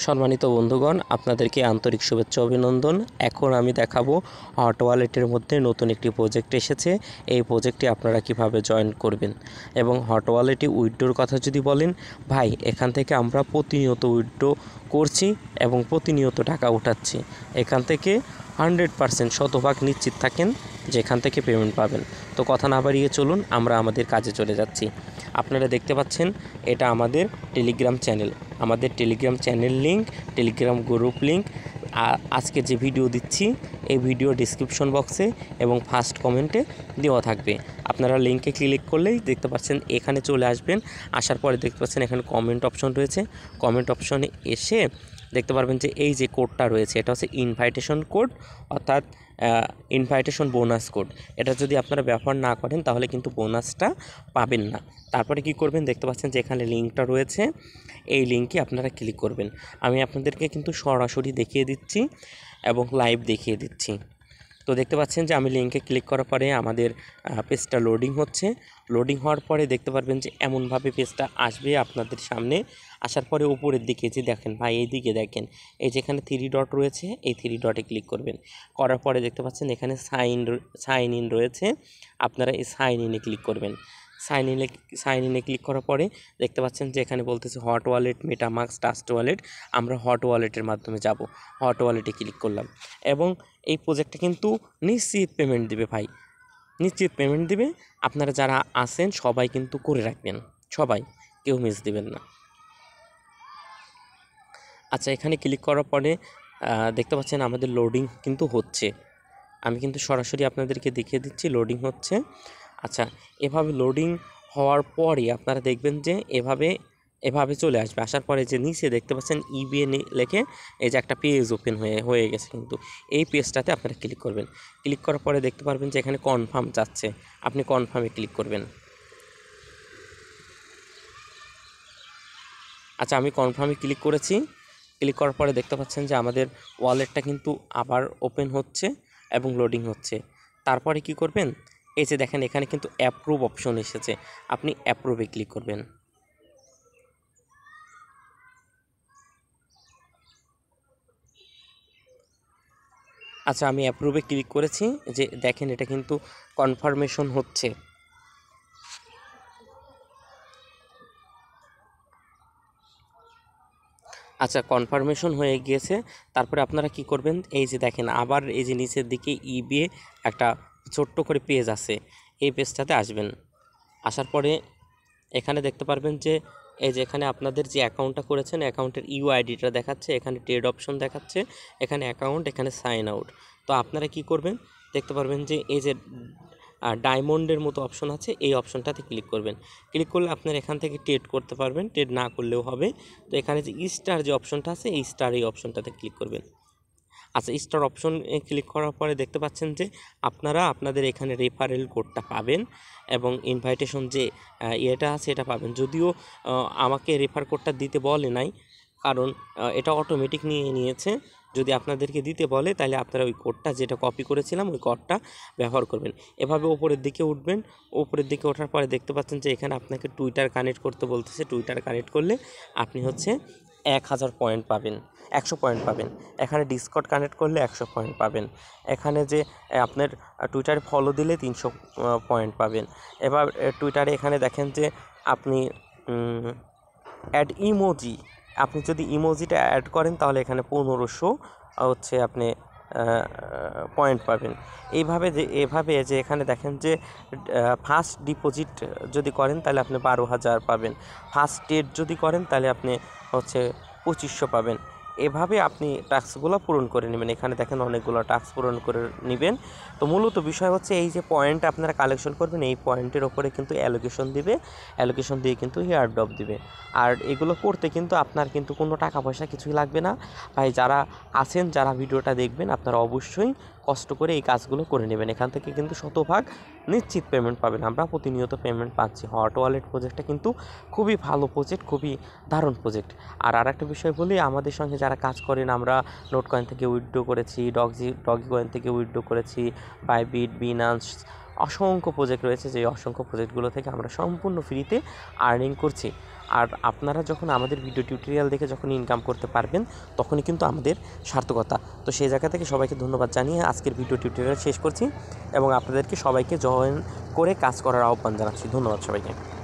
সম্মানিত বন্ধুগণ, আপনাদেরকে আন্তরিক শুভেচ্ছা অভিনন্দন। এখন আমি দেখাবো হট ওয়ালেটের মধ্যে নতুন একটি প্রজেক্ট এসেছে। এই প্রজেক্টে আপনারা কিভাবে জয়েন করবেন এবং হট ওয়ালেটে উইথড্রোর কথা যদি বলেন, ভাই এখান থেকে আমরা প্রতিনিয়ত উইথড্রো করছি এবং প্রতিনিয়ত টাকা উঠাচ্ছি। এখান থেকে 100% শতভাগ নিশ্চিত থাকেন যে এখান থেকে পেমেন্ট পাবেন। তো কথা না বাড়িয়ে চলুন আমরা আমাদের কাজে চলে যাচ্ছি। আপনারা দেখতে পাচ্ছেন এটা আমাদের টেলিগ্রাম চ্যানেল। আমাদের Telegram channel link, Telegram group link আজকে যে ভিডিও দিচ্ছি এই ভিডিও ডিসক্রিপশন বক্সে এবং ফার্স্ট কমেন্টে দেওয়া থাকবে। আপনারা লিঙ্কে ক্লিক করলেই দেখতে পাচ্ছেন এখানে চলে আসবেন। আসার পরে দেখতে পাচ্ছেন এখানে কমেন্ট অপশন রয়েছে। কমেন্ট অপশনে এসে দেখতে পারবেন যে এই যে কোডটা রয়েছে এটা হচ্ছে ইনভাইটেশন কোড, অর্থাৎ ইনভাইটেশন বোনাস কোড। এটা যদি আপনারা ব্যবহার না করেন তাহলে কিন্তু বোনাসটা পাবেন না। তারপরে কি করবেন, দেখতে পাচ্ছেন যে এখানে লিঙ্কটা রয়েছে, এই লিঙ্কে আপনারা ক্লিক করবেন। আমি আপনাদেরকে কিন্তু সরাসরি দেখিয়ে দিচ্ছি এবং লাইভ দেখিয়ে দিচ্ছি। তো দেখতে পাচ্ছেন যে আমি লিঙ্কে ক্লিক করার পরে আমাদের পেজটা লোডিং হচ্ছে। লোডিং হওয়ার পরে দেখতে পারবেন যে এমনভাবে পেজটা আসবে আপনাদের সামনে। আসার পরে উপরের দিকে যে দেখেন ভাই, এই দিকে দেখেন এই যেখানে 3 ডট রয়েছে, এই 3 ডটে ক্লিক করবেন। করার পরে দেখতে পাচ্ছেন এখানে সাইন ইন রয়েছে, আপনারা এই সাইন ইনে ক্লিক করবেন। সাইন ইনে ক্লিক করার পরে দেখতে পাচ্ছেন যে এখানে বলতেছে hot wallet, MetaMask, trust wallet. আমরা হট ওয়ালেটের মাধ্যমে যাব। হট ওয়ালেটে ক্লিক করলাম এবং এই প্রজেক্টটা কিন্তু নিশ্চিত পেমেন্ট দিবে ভাই, নিশ্চিত পেমেন্ট দিবে। আপনারা যারা আছেন সবাই কিন্তু করে রাখবেন, সবাই, কেউ মিস দিবেন না। আচ্ছা, এখানে ক্লিক করার পরে দেখতে পাচ্ছেন আমাদের লোডিং কিন্তু হচ্ছে। আমি কিন্তু সরাসরি আপনাদেরকে দেখিয়ে দিচ্ছি লোডিং হচ্ছে। আচ্ছা, এভাবে লোডিং হওয়ার পরে আপনারা দেখবেন যে এভাবে চলে আসবে। আসার পরে যে নিচে দেখতে পাচ্ছেন ইবিএ লেখে এই যে একটা পেজ ওপেন হয়ে গেছে, কিন্তু এই পেজটাতে আপনারা ক্লিক করবেন। ক্লিক করার পরে দেখতে পারবেন যে এখানে কনফার্ম যাচ্ছে, আপনি কনফার্মে ক্লিক করবেন। আচ্ছা, আমি কনফার্মে ক্লিক করেছি। ক্লিক করার পরে দেখতে পাচ্ছেন যে আমাদের ওয়ালেটটা কিন্তু আবার ওপেন হচ্ছে এবং লোডিং হচ্ছে। তারপরে কি করবেন, এই যে দেখেন এখানে কিন্তু অ্যাপ্রুভ অপশন এসেছে, আপনি অ্যাপ্রুভে ক্লিক করবেন। আচ্ছা, আমি অ্যাপ্রুভে ক্লিক করেছি। যে দেখেন এটা কিন্তু কনফার্মেশন হচ্ছে। আচ্ছা, কনফার্মেশন হয়ে গিয়েছে। তারপরে আপনারা কি করবেন, এই যে দেখেন আবার এই যে নিচের দিকে ইবিএ একটা ছোট্ট করে পেজ আছে, এই পেজটাতে আসবেন। আসার পরে এখানে দেখতে পারবেন যে এই যে এখানে আপনাদের যে অ্যাকাউন্টটা করেছেন অ্যাকাউন্টের ইউআইডিটা দেখাচ্ছে, এখানে ট্রেড অপশন দেখাচ্ছে, এখানে অ্যাকাউন্ট, এখানে সাইন আউট। তো আপনারা কি করবেন, দেখতে পারবেন যে এই যে ডায়মন্ডের মতো অপশন আছে, এই অপশনটাতে ক্লিক করবেন। ক্লিক করলে আপনারা এখান থেকে ট্রেড করতে পারবেন, ট্রেড না করলেও হবে। তো এখানে যে স্টার যে অপশনটা আছে, এই স্টার এই অপশনটাতে ক্লিক করবেন। আচ্ছা, স্টার অপশন ক্লিক করার পরে দেখতে পাচ্ছেন যে আপনারা আপনাদের এখানে রেফারেল কোডটা পাবেন এবং ইনভাইটেশন যে ইয়েটা আছে এটা পাবেন। যদিও আমাকে রেফার কোডটা দিতে বলে নাই, কারণ এটা অটোমেটিক নিয়েছে। যদি আপনাদেরকে দিতে বলে তাহলে আপনারা ওই কোডটা যেটা কপি করেছিলাম ওই কোডটা ব্যবহার করবেন। এভাবে উপরের দিকে উঠবেন। উপরের দিকে ওঠার পরে দেখতে পাচ্ছেন যে এখানে আপনাকে টুইটার কানেক্ট করতে বলতেছে। টুইটার কানেক্ট করলে আপনি হচ্ছে 1000 পয়েন্ট পাবেন, 100 পয়েন্ট পাবেন। এখানে ডিসকর্ড কানেক্ট করলে 100 পয়েন্ট পাবেন। এখানে যে আপনার টুইটারে ফলো দিলে 300 পয়েন্ট পাবেন। এবার টুইটারে এখানে দেখেন যে আপনি অ্যাড ইমোজি, আপনি যদি ইমোজিটা অ্যাড করেন তাহলে এখানে 1500 হচ্ছে আপনি পয়েন্ট পাবেন। এভাবে যে এখানে দেখেন যে ফার্স্ট ডিপোজিট যদি করেন তাহলে আপনি 12,000 পাবেন। ফার্স্ট ট্রেড যদি করেন তাহলে আপনি হচ্ছে 2500 পাবেন। এভাবে আপনি টাস্কগুলো পূরণ করে নেবেন। এখানে দেখেন অনেকগুলো টাস্ক পূরণ করে নেবেন। তো মূলত বিষয় হচ্ছে এই যে পয়েন্ট আপনারা কালেকশন করবেন, এই পয়েন্টের ওপরে কিন্তু অ্যালোকেশন দিবে, অ্যালোকেশন দিয়ে কিন্তু হেয়ার ড্রপ দিবে। আর এগুলো করতে কিন্তু আপনার কিন্তু কোনো টাকা পয়সা কিছুই লাগবে না ভাই। যারা আছেন, যারা ভিডিওটা দেখবেন, আপনারা অবশ্যই কষ্ট করে এই কাজগুলো করে নেবেন। এখান থেকে কিন্তু শতভাগ নিশ্চিত পেমেন্ট পাবেন। আমরা প্রতিনিয়ত পেমেন্ট পাচ্ছি। হট ওয়ালেট প্রজেক্টটা কিন্তু খুবই ভালো প্রজেক্ট, খুবই দারুণ প্রজেক্ট। আর আরেকটা বিষয় বলি, আমাদের সঙ্গে যারা কাজ করেন, আমরা নোট কয়েন থেকে উইথড্র করেছি, ডগি কয়েন থেকে উইথড্র করেছি, বাইবিট, বিনান্স, অসংখ্য প্রজেক্ট রয়েছে। যে অসংখ্য প্রজেক্টগুলো থেকে আমরা সম্পূর্ণ ফ্রিতে আর্নিং করছি। আর আপনারা যখন আমাদের ভিডিও টিউটোরিয়াল দেখে যখন ইনকাম করতে পারবেন তখনই কিন্তু আমাদের সার্থকতা। তো সেই জায়গা থেকে সবাইকে ধন্যবাদ জানিয়ে আজকের ভিডিও টিউটোরিয়াল শেষ করছি এবং আপনাদেরকে সবাইকে জয়েন করে কাজ করার আহ্বান জানাচ্ছি। ধন্যবাদ সবাইকে।